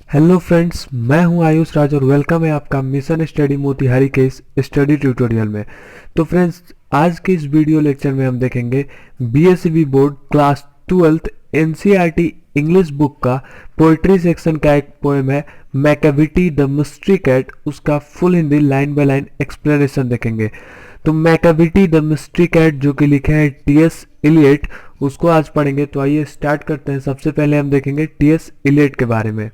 Hello friends, मैं हूं आयुष राज और वेलकम है आपका मिशन स्टडी मोतिहारी के इस स्टडी ट्यूटोरियल में। तो फ्रेंड्स, आज के इस वीडियो लेक्चर में हम देखेंगे BSEB board class 12th NCERT English book का पोइट्री सेक्शन का एक पोएम है मैकाविटी द मिस्ट्री कैट। उसका full Hindi line by line explanation देखेंगे। तो मैकाविटी द मिस्ट्री कैट जो कि लिखे हैं टीएस इलियट, उसको आज पढ़ेंगे। तो आइए स्टार्ट करते हैं। सबसे पहले हम देखेंगे टीएस इलियट के बारे में।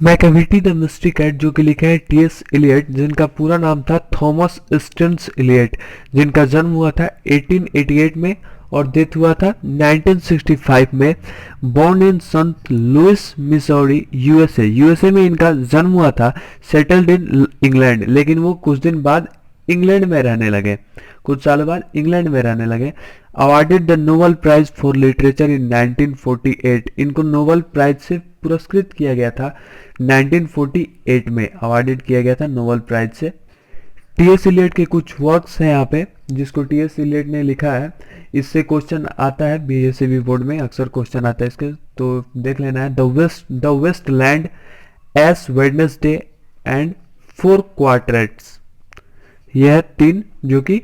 मैकाविटी द मिस्ट्री कैट जो कि लिखे हैं टीएस इलियट, जिनका पूरा नाम था थॉमस स्टिन्स इलियट, जिनका जन्म हुआ था 1888 में और डेथ हुआ था 1965 में। Born in Saint Louis Missouri USA में इनका जन्म हुआ था। सेटल्ड इन इंग्लैंड, लेकिन वो कुछ दिन बाद इंग्लैंड में रहने लगे, कुछ सालों बाद इंग्लैंड में रहने लगे। Awarded the Nobel prize for literature in 1948, इनको नोबेल प्राइज से पुरस्कृत किया गया था 1948 में, अवार्डेड किया गया था नोबेल प्राइज से। टीएस इलियट के कुछ वर्क्स हैं यहाँ पे जिसको टीएस इलियट ने लिखा है। इससे क्वेश्चन आता है बीएसईबी बोर्ड में, अक्सर क्वेश्चन आता है इसके, तो देख लेना है। The waste land S Wednesday and 4 quartets, यह है 3 जो कि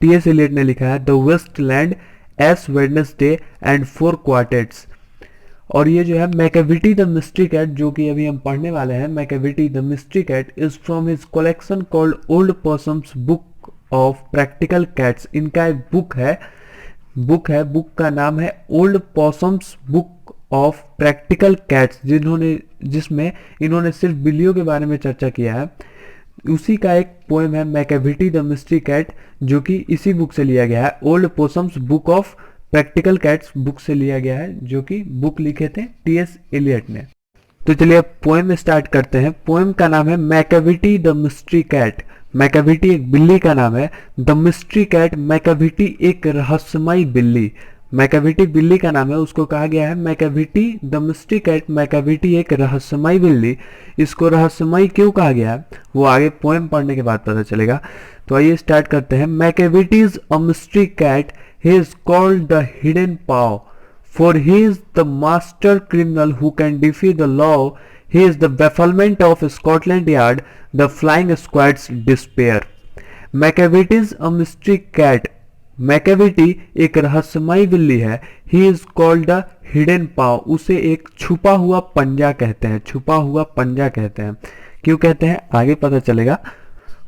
टीएस इलियट ने लिखा है। The waste land S Wednesday and 4 quartets. और ये जो है मैकाविटी द मिस्ट्री कैट जो कि अभी हम पढ़ने वाले हैं, Macavity the mystery cat is from his collection called old possum's book of practical cats. इनका एक बुक है, बुक का नाम है old possum's book of practical cats, जिसमें इन्होंने सिर्फ बिल्लियों के बारे में चर्चा किया है। उसी का एक पोएम है मैकाविटी द मिस्ट्री कैट जो कि इसी बुक से लिया गया है। Old possum's book of practical cats book से लिया गया है, जो कि बुक लिखे थे टीएस इलियट ने। तो चलिए अब पोएम स्टार्ट करते हैं। पोएम का नाम है Macavity the mystery cat. Macavity एक बिल्ली का नाम है। द मिस्ट्री कैट, मैकाविटी एक रहस्यमयी बिल्ली। मैकाविटी बिल्ली का नाम है, उसको कहा गया है Macavity the mystery cat. Macavity एक रहस्यमयी बिल्ली। इसको रहस्यमयी क्यों कहा गया है वो आगे पोएम पढ़ने के बाद पता चलेगा। तो आइए स्टार्ट करते हैं। Macavity is a mystery cat, he is called the hidden paw, for he is the master criminal who can defy the law. He is the bafflement of Scotland Yard, the flying squad's despair. Macavity is a mystery cat. Macavity एक रहस्यमयी बिल्ली है। He is called the hidden paw, उसे एक छुपा हुआ पंजा कहते हैं, छुपा हुआ पंजा कहते हैं। क्यों कहते हैं आगे पता चलेगा।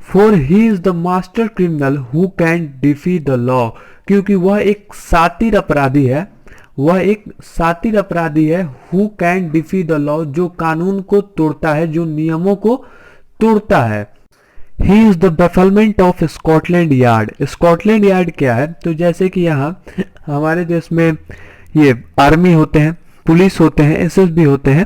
For he is the master criminal who can defy the law, क्योंकि वह एक सातिर अपराधी है, वह एक सातिर अपराधी है। Who can defy the law, जो कानून को तोड़ता है, जो नियमों को तोड़ता है। He is the bafflement of Scotland Yard. Scotland yard क्या है? तो जैसे कि यहाँ हमारे देश में ये आर्मी होते हैं, पुलिस होते हैं, एसएसबी होते हैं,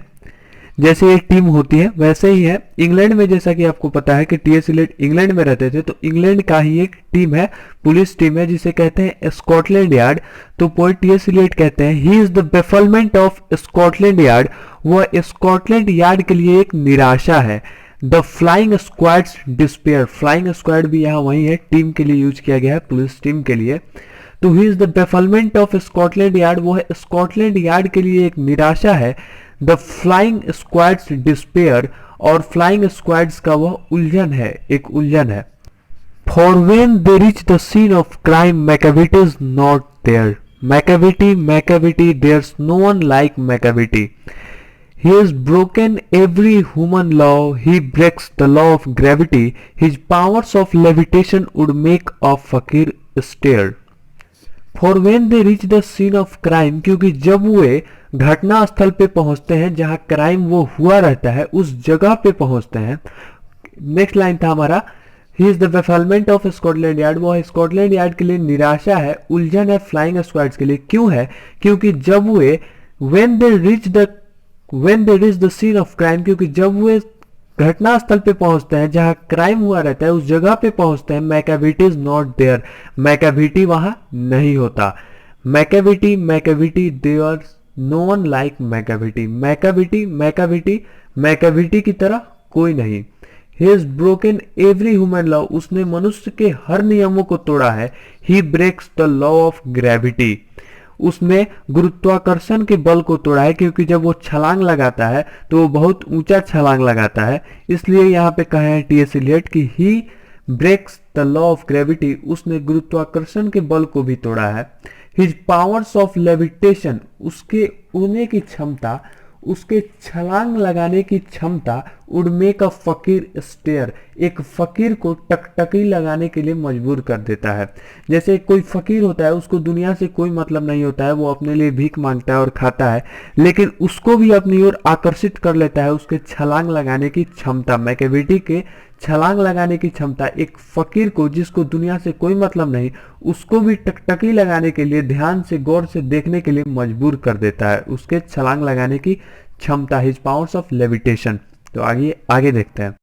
जैसे एक टीम होती है वैसे ही है इंग्लैंड में। जैसा कि आपको पता है कि टीएस इलियट इंग्लैंड में रहते थे, तो इंग्लैंड का ही एक टीम है, पुलिस टीम है, जिसे कहते हैं स्कॉटलैंड यार्ड। तो पोएट टीएस इलियट कहते हैं ही is the bafflement of Scotland yard, वह स्कॉटलैंड यार्ड के लिए एक निराशा है। The flying squads despair, flying squad भी यहाँ वही है, टीम के लिए यूज किया गया है, पुलिस टीम के लिए। तो ही is the bafflement of Scotland yard, वह स्कॉटलैंड यार्ड के लिए एक निराशा है। द फ्लाइंग स्क्वाड्स डिस्पेयर, और फ्लाइंग स्क्वाड्स का वह उलझन है, एक उलझन है। For when they reach the scene of crime Macavity is not there. Macavity theirs no one like Macavity. He has broken every human law, he breaks the law of gravity, his powers of levitation would make a fakir stare. For when they reach the scene of crime, क्योंकि जब वे घटना स्थल पे पहुंचते हैं जहां crime वो हुआ रहता है, उस जगह पे पहुंचते हैं। नेक्स्ट लाइन था हमारा, ही is the bafflement of Scotland yard, वो स्कॉटलैंड यार्ड के लिए निराशा है, उलझन है फ्लाइंग स्क्वाड्स के लिए। क्यों है? क्योंकि जब वे when they reach the scene of crime, क्योंकि जब वे घटना स्थल पे पहुंचते हैं जहां क्राइम हुआ रहता है, उस जगह पे पहुंचते हैं, Macavity is not there, Macavity वहां नहीं होता। Macavity there no one like Macavity, Macavity की तरह कोई नहीं। He is broken every human law, उसने मनुष्य के हर नियमों को तोड़ा है। He breaks the law of gravity, उसने गुरुत्वाकर्षण के बल को तोड़ा है, क्योंकि जब वो छलांग लगाता है तो वो बहुत ऊंचा छलांग लगाता है। इसलिए यहाँ पे कहे हैं टी.एस. एलियट कि he breaks the law of gravity, उसने गुरुत्वाकर्षण के बल को भी तोड़ा है। हिज पावर्स ऑफ लेविटेशन, उसके उड़ने की क्षमता, उसके छलांग लगाने की क्षमता वुड मेक अ फकीर स्टेयर, एक फकीर को टकटकी लगाने के लिए मजबूर कर देता है। जैसे कोई फकीर होता है, उसको दुनिया से कोई मतलब नहीं होता है, वो अपने लिए भीख मांगता है और खाता है, लेकिन उसको भी अपनी ओर आकर्षित कर लेता है उसके छलांग लगाने की क्षमता, मैकेविटी के छलांग लगाने की क्षमता। एक फकीर को, जिसको दुनिया से कोई मतलब नहीं, उसको भी टकटकी लगाने के लिए, ध्यान से गौर से देखने के लिए मजबूर कर देता है, उसके छलांग लगाने की क्षमता, हिज पावर्स ऑफ लेविटेशन। तो आगे देखते हैं।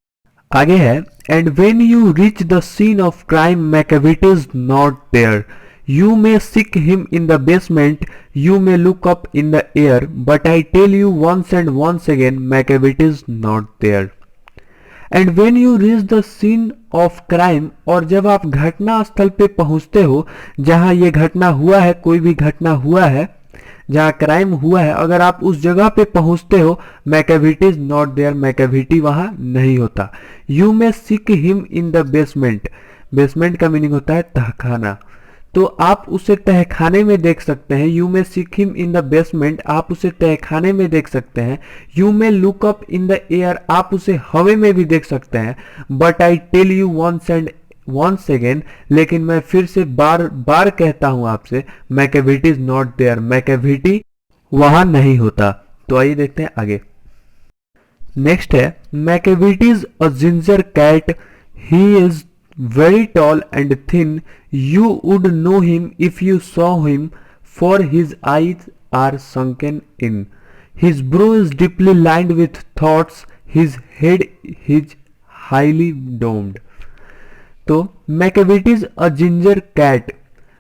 आगे है, and when you reach the scene of crime Macavity is not there, you may seek him in the basement, you may look up in the air, but I tell you once and once again Macavity is not there. And when you reach the scene of crime, और जब आप घटना स्थल पे पहुंचते हो, जहां ये घटना हुआ है, कोई भी घटना हुआ है, जहां क्राइम हुआ है, अगर आप उस जगह पे पहुंचते हो, Macavity is not there, Macavity वहां नहीं होता। You may seek him in the basement, basement का मीनिंग होता है तहखाना, तो आप उसे तहखाने में देख सकते हैं। You may seek him in the basement, आप उसे तहखाने में देख सकते हैं। You may look up in the air, आप उसे हवा में भी देख सकते हैं। But I tell you once and once again, लेकिन मैं फिर से बार बार कहता हूं आपसे, Macavity is not there, Macavity वहां नहीं होता। तो आइए देखते हैं आगे। नेक्स्ट है, Macavity is a ginger cat, he is very tall and thin, you would know him if you saw him, for his eyes are sunken in, his brow is deeply lined with thoughts, his head is highly domed। तो Macavity is a ginger cat,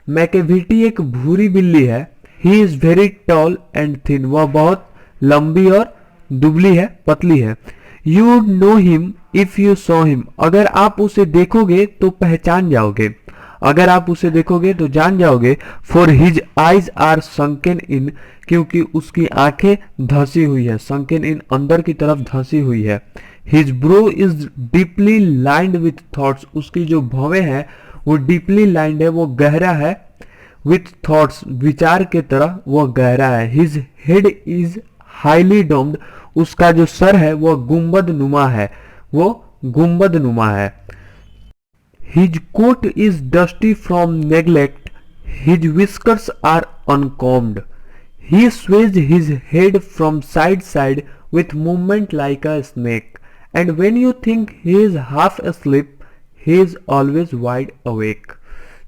Macavity एक भूरी बिल्ली है। He is very tall and thin, वह बहुत लंबी और दुबली है, पतली है। You would know him if you saw him, अगर आप उसे देखोगे तो पहचान जाओगे, अगर आप उसे देखोगे तो जान जाओगे। For his eyes are sunken in, क्योंकि उसकी आंखें धंसी हुई है, संकेन इन अंदर की तरफ धंसी हुई है। His bro is deeply lined with thoughts, उसकी जो भवें हैं वो डीपली लाइंड है, वो गहरा है। विथ थॉट्स, विचार के तरह वो गहरा है। His head is highly doomed, उसका जो सर है वो गुंबद नुमा है, वो गुंबद नुमा है। His coat is dusty from neglect, his whiskers are uncombed, he sways his head from side side with movement like a snake, and when you think he is half asleep, he is always wide awake।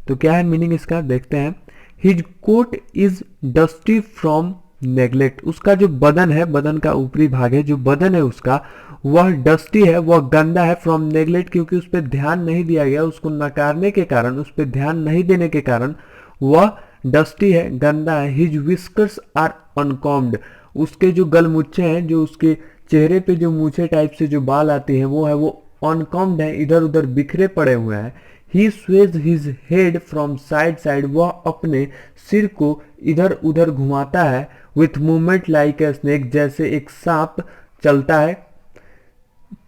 तो क्या है meaning इसका, देखते हैं। His coat is dusty from neglect, उसका जो बदन है, बदन का ऊपरी भाग है, जो बदन है उसका, वह डस्टी है, वह गंदा है। फ्रॉम नेग्लेक्ट, क्योंकि उस पर ध्यान नहीं दिया गया, उसको नकारने के कारण, उस पर ध्यान नहीं देने के कारण वह डस्टी है, गंदा है। हिज विस्कर्स आर अनकॉम्ड, उसके जो गलमुच्छे हैं, जो उसके चेहरे पे जो मूछे टाइप से जो बाल आती हैं वो है, वो अनकॉम्ड है, इधर उधर बिखरे पड़े हुए हैं। He sways his head from side side, वह अपने सिर को इधर उधर घुमाता है। With movement like a snake, जैसे एक सांप चलता है,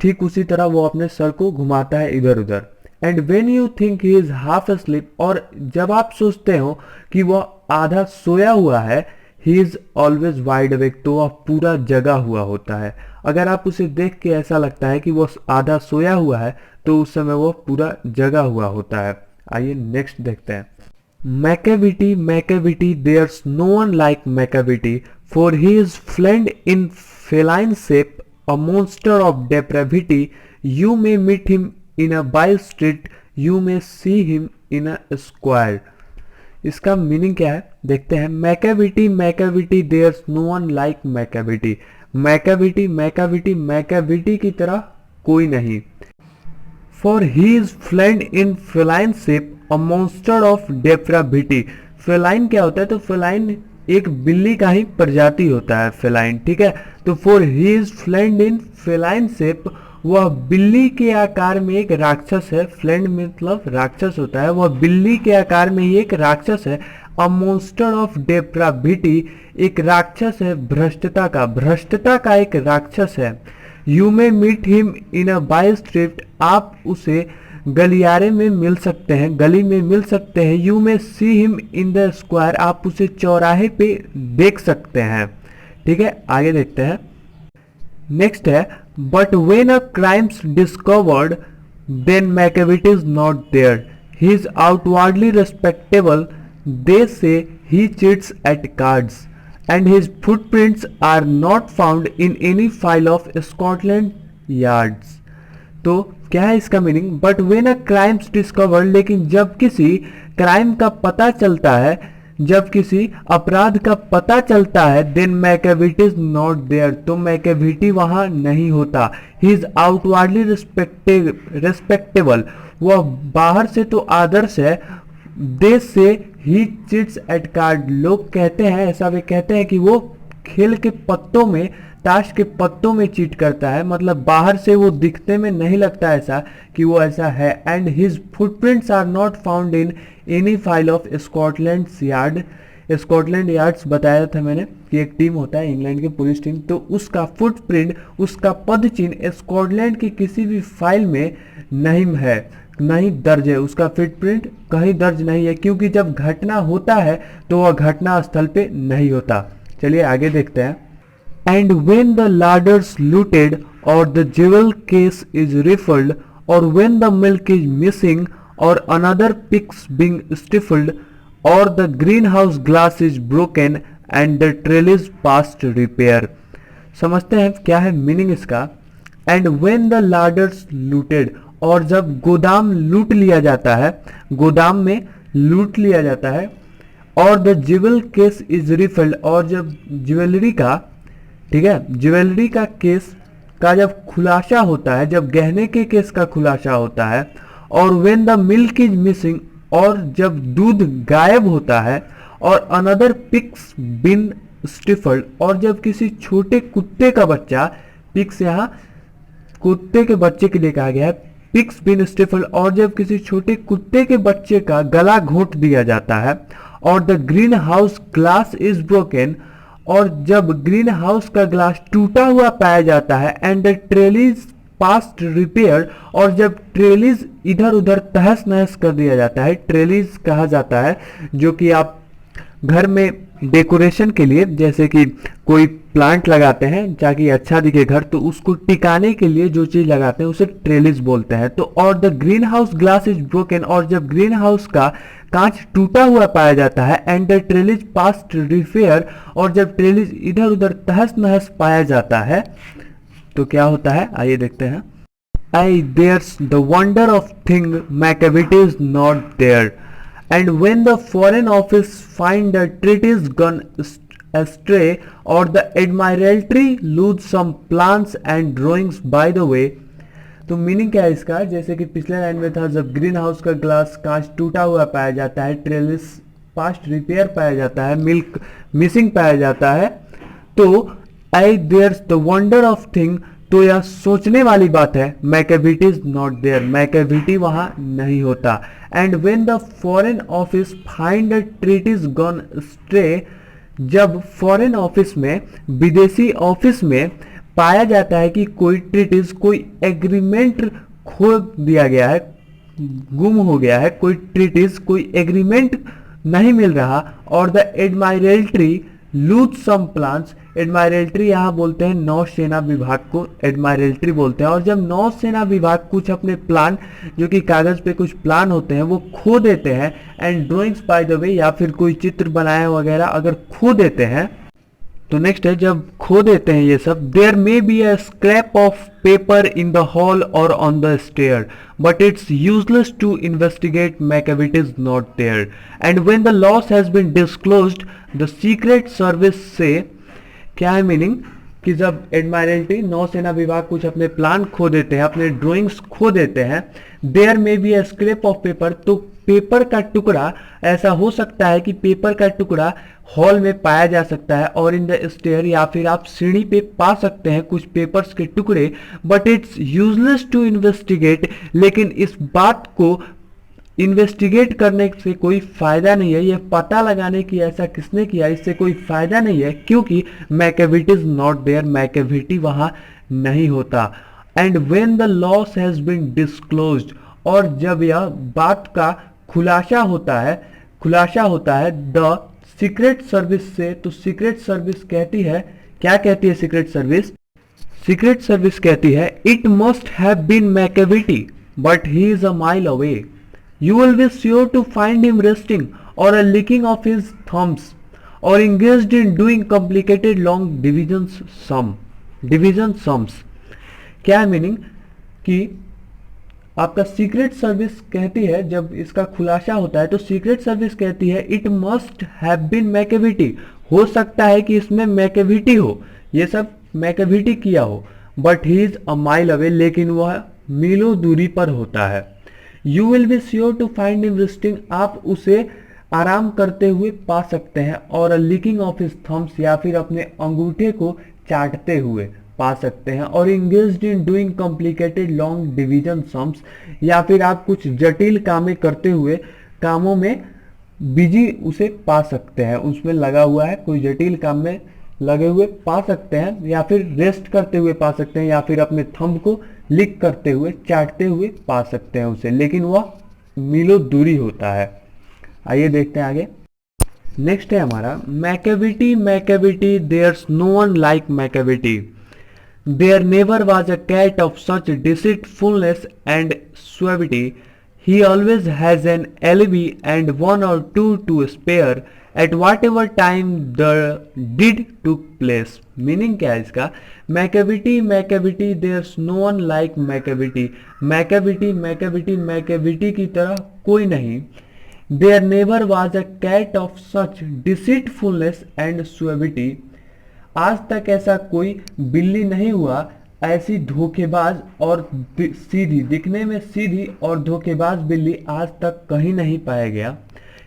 ठीक उसी तरह वो अपने सर को घुमाता है इधर उधर। And when you think he is half sleep, और जब आप सोचते हो कि वह आधा सोया हुआ है, he is always wide awake, तो वह पूरा जगा हुआ होता है। अगर आप उसे देख के ऐसा लगता है कि वह आधा सोया हुआ है, तो उस समय वह पूरा जगा हुआ होता है। आइए नेक्स्ट देखते हैं। Macavity, Macavity, there's no one like Macavity, for he is fiend in feline shape, a monster of depravity, you may meet him in a by street, you may see him in a square। इसका meaning क्या है देखते हैं। Macavity, Macavity, there's no one like Macavity, Macavity, Macavity, Macavity की तरह कोई नहीं। For he is fiend in feline shape, a monster of depravity. Feline क्या होता है, तो फेलाइन एक बिल्ली का ही प्रजाति होता है फेलाइन, ठीक है। तो for he is fiend in feline shape, वह बिल्ली के आकार में एक राक्षस है। फ्लेंड मतलब राक्षस होता है, वह बिल्ली के आकार में ही एक राक्षस है। अ मॉन्स्टर ऑफ डेप्राविटी, एक राक्षस है भ्रष्टता का एक राक्षस है। You may meet him in a by street, आप उसे गलियारे में मिल सकते हैं, गली में मिल सकते हैं। You may see him in the square, आप उसे चौराहे पे देख सकते हैं। ठीक है, आगे देखते हैं। नेक्स्ट है, but when a crime's discovered then Macavity is not there, he is outwardly respectable, they say he cheats at cards and his footprints are not found in any file of Scotland yard's. तो क्या है इसका meaning? But when a crime's discovered, लेकिन जब किसी crime का पता चलता है, जब किसी अपराध का पता चलता है, then Macavity is not there, तो मैकेविटी वहां नहीं होता। ही इज आउटवर्डली रिस्पेक्टेबल, वह बाहर से तो आदर्श है। दे से ही चिट्स एट कार्ड, लोग कहते हैं, ऐसा वे कहते हैं कि वो खेल के पत्तों में, ताश के पत्तों में चीट करता है, मतलब बाहर से वो दिखने में नहीं लगता ऐसा कि वो ऐसा है। And his footprints are not found in any file of Scotland Yard. Scotland Yard's बताया था मैंने कि एक टीम होता है इंग्लैंड की पुलिस टीम, तो उसका फुटप्रिंट, उसका पद चिन्ह स्कॉटलैंड की किसी भी फाइल में नहीं है, नहीं दर्ज है, उसका फुटप्रिंट कहीं दर्ज नहीं है, क्योंकि जब घटना होता है तो वह घटना स्थल पे नहीं होता। चलिए आगे देखते हैं। And when the larders looted or the jewel case is rifled or when the milk is missing or another pigs being stifled or the greenhouse glass is broken and the trellis past repair। समझते हैं क्या है meaning इसका। And when the larders looted, और जब गोदाम लूट लिया जाता है, गोदाम में लूट लिया जाता है, और द ज्वेल केस इज रिफिल्ड, और जब ज्वेलरी का, ठीक है, ज्वेलरी का केस का जब खुलासा होता है, जब गहने के केस का खुलासा होता है, और when the milk is missing, और जब दूध गायब होता है, और अनदर पिग्स बिन स्टिफल्ड, और जब किसी छोटे कुत्ते का बच्चा, पिग्स यहाँ कुत्ते के बच्चे के लिए कहा गया है, पिग्स बिन स्टिफल्ड, और जब किसी छोटे कुत्ते के बच्चे का गला घोंट दिया जाता है, और the green house glass is broken, और जब ग्रीन हाउस का ग्लास टूटा हुआ पाया जाता है, एंड द ट्रेलिज पास्ट रिपेयर, और जब ट्रेलिज इधर उधर तहस नहस कर दिया जाता है, ट्रेलिज कहा जाता है जो कि आप घर में डेकोरेशन के लिए, जैसे कि कोई प्लांट लगाते हैं ताकि अच्छा दिखे घर, तो उसको टिकाने के लिए जो चीज लगाते हैं उसे ट्रेलिस बोलते हैं। तो और the green house glass is broken, और जब ग्रीन हाउस का कांच टूटा हुआ पाया जाता है, and the trellis past repair, और जब ट्रेलिस इधर उधर तहस नहस पाया जाता है तो क्या होता है, आइए देखते हैं। Ay there's the wonder of thing Macavity is not there, and when the foreign office find the treaties gone astray or the admiralty lose some plans and drawings by the way। तो meaning क्या है इसका, जैसे कि पिछले line में था, जब ग्रीन हाउस का ग्लास कांच टूटा हुआ पाया जाता है, ट्रेलिस पास्ट रिपेयर पाया जाता है, मिल्क मिसिंग पाया जाता है, तो ay there's the wonder of thing, तो यह सोचने वाली बात है, Macavity is not there, Macavity वहां नहीं होता। And when the foreign office find the treaties gone stray, जब फॉरेन ऑफिस में, विदेशी ऑफिस में पाया जाता है कि कोई ट्रीटीज, कोई एग्रीमेंट खो दिया गया है, गुम हो गया है, कोई ट्रीटीज, कोई एग्रीमेंट नहीं मिल रहा, और द एडमायरल्टी लूज सम प्लान्स, एडमायरल्टी यहाँ बोलते हैं नौसेना विभाग को एडमायरल्टी बोलते हैं, और जब नौसेना विभाग कुछ अपने प्लान, जो कि कागज पे कुछ प्लान होते हैं, वो खो देते हैं, and drawings by the way, या फिर कोई चित्र बनाया वगैरह अगर खो देते हैं, तो नेक्स्ट है, जब खो देते हैं ये सब, there may be a scrap of paper in the hall और on the stair, but it's useless to investigate, Macavity is not there. And when the loss has been disclosed, the secret service say, क्या है meaning, कि जब एडमायरल्टी, नौसेना विभाग कुछ अपने plan खो देते हैं, अपने ड्राइंग्स खो देते हैं, देयर में B a scrap of paper, तो पेपर का टुकड़ा, ऐसा हो सकता है कि पेपर का टुकड़ा हॉल में पाया जा सकता है, और इन द स्टेयर, या फिर आप सीढ़ी पे पा सकते हैं कुछ पेपर्स के टुकड़े, but it's useless to investigate, लेकिन इस बात को इन्वेस्टिगेट करने से कोई फायदा नहीं है, ये पता लगाने की ऐसा किसने किया, इससे कोई फायदा नहीं है, क्योंकि Macavity is not there, Macavity वहां नहीं होता। And when the loss has been disclosed, और जब यह बात का खुलासा होता है द सीक्रेट सर्विस से, तो सीक्रेट सर्विस कहती है, क्या कहती है सीक्रेट सर्विस? सीक्रेट सर्विस कहती है it must have been Macavity but he is a mile away, you will be sure to find him resting or a licking of his thumbs or engaged in doing complicated long division sums। क्या है meaning कि आपका secret service कहती है, जब इसका खुलासा होता है तो सीक्रेट सर्विस कहती है it must have been Macavity, हो सकता है कि इसमें मैकेविटी हो, ये सब मैकेविटी किया हो, but he is a mile away, लेकिन वह मीलों दूरी पर होता है। You will be sure to find him resting, आप उसे आराम करते हुए पा सकते हैं, और licking of his thumbs, या फिर अपने अंगूठे को चाटते हुए पा सकते हैं, और engaged in doing complicated long division sums, या फिर आप कुछ जटिल कामें करते हुए, कामों में बिजी उसे पा सकते हैं, उसमें लगा हुआ है, कोई जटिल काम में लगे हुए पा सकते हैं, या फिर रेस्ट करते हुए पा सकते हैं, या फिर अपने थंब को लिक करते हुए, चाटते हुए पा सकते हैं उसे, लेकिन वह मीलों दूरी होता है। आइए देखते हैं आगे। नेक्स्ट है हमारा Macavity, Macavity there's no one like Macavity, there never was a cat of such deceitfulness and suavity, he always has an alibi and one or two to spare at whatever time the deed took place। Meaning क्या है इसका? Macavity, Macavity there's no one like Macavity, Macavity, Macavity, Macavity की तरह कोई नहीं, there never was a cat of such deceitfulness and suavity, आज तक ऐसा कोई बिल्ली नहीं हुआ ऐसी धोखेबाज और सीधी, दिखने में सीधी और धोखेबाज बिल्ली आज तक कहीं नहीं पाया गया।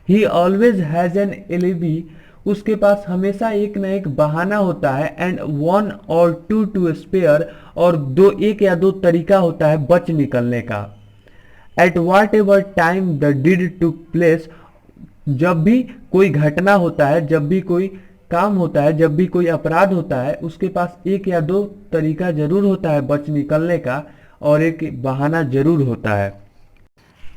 ही ऑलवेज हैज एन एलिबी, उसके पास हमेशा एक न एक बहाना होता है, एंड वन और टू टू स्पेयर, और एक या दो तरीका होता है बच निकलने का। At whatever time the deed took place, जब भी कोई घटना होता है, जब भी कोई काम होता है, जब भी कोई अपराध होता है, उसके पास एक या दो तरीका जरूर होता है बच निकलने का, और एक बहाना जरूर होता है।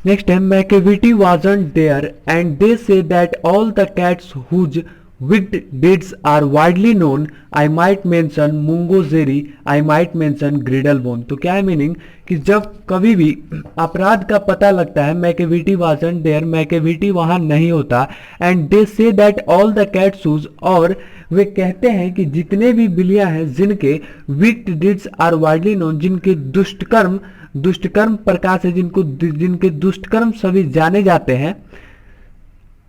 नेक्स्ट है Macavity wasn't there and they say that all the cats whose wicked deeds are widely known, I might mention Mungojerrie, I might mention Griddlebone. तो क्या है मीनिंग कि जब कभी भी अपराध का पता लगता है, मैकेविटी वाजंट देयर, मैकेविटी वहां नहीं होता, and they say that all the cats whose, और वे कहते हैं कि जितने भी बिल्लियां हैं जिनके wicked deeds are widely known, जिनके दुष्टकर्म प्रकार से जिनके दुष्टकर्म सभी जाने जाते हैं,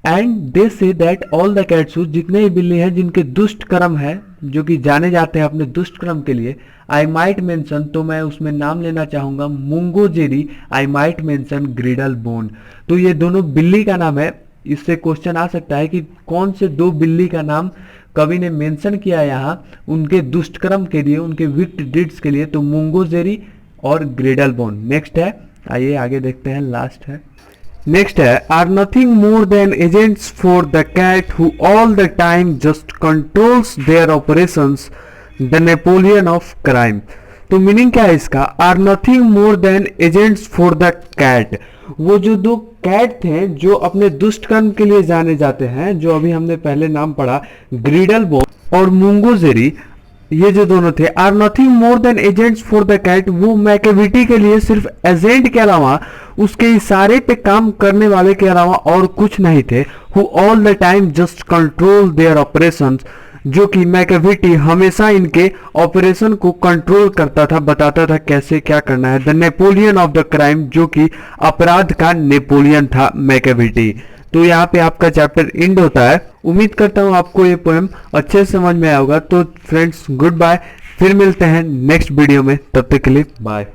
and they say that all the cats, जितने ही बिल्ली हैं जिनके दुष्ट कर्म है, जो कि जाने जाते हैं अपने दुष्ट कर्म के लिए, आई माइट मेंशन, तो मैं उसमें नाम लेना चाहूंगा मुंगोजेरी, आई माइट मेंशन ग्रिडलबोन। तो ये दोनों बिल्ली का नाम है। इससे क्वेश्चन आ सकता है कि कौन से दो बिल्ली का नाम कवि ने मेंशन किया यहाँ उनके दुष्ट कर्म के लिए, उनके विक्ड डिड्स के लिए, तो मुंगोजेरी और ग्रिडलबोन। नेक्स्ट है, आइए आगे देखते हैं, लास्ट है। नेक्स्ट है are nothing more than agents for the cat who all the time just controls their operations, the Napoleon of crime. तो मीनिंग क्या है इसका? Are nothing more than agents for the cat, वो जो दो cat थे जो अपने दुष्ट कर्म के लिए जाने जाते हैं, जो अभी हमने पहले नाम पढ़ा, ग्रिडलबोन और मुंगोजेरी, ये जो दोनों थे, are nothing more than agents for the cat, वो मैकेविटी के लिए सिर्फ एजेंट के अलावा, उसके इशारे पे काम करने वाले के अलावा और कुछ नहीं थे। Who all the time just control their operations, जो कि मैकेविटी हमेशा इनके ऑपरेशन को कंट्रोल करता था, बताता था कैसे क्या करना है। The Napoleon of the crime, जो कि अपराध का नेपोलियन था मैकेविटी। तो यहाँ पे आपका चैप्टर एंड होता है। उम्मीद करता हूँ आपको ये पोएम अच्छे से समझ में आएगा। तो फ्रेंड्स गुड बाय, फिर मिलते हैं नेक्स्ट वीडियो में, तब तक के लिए बाय।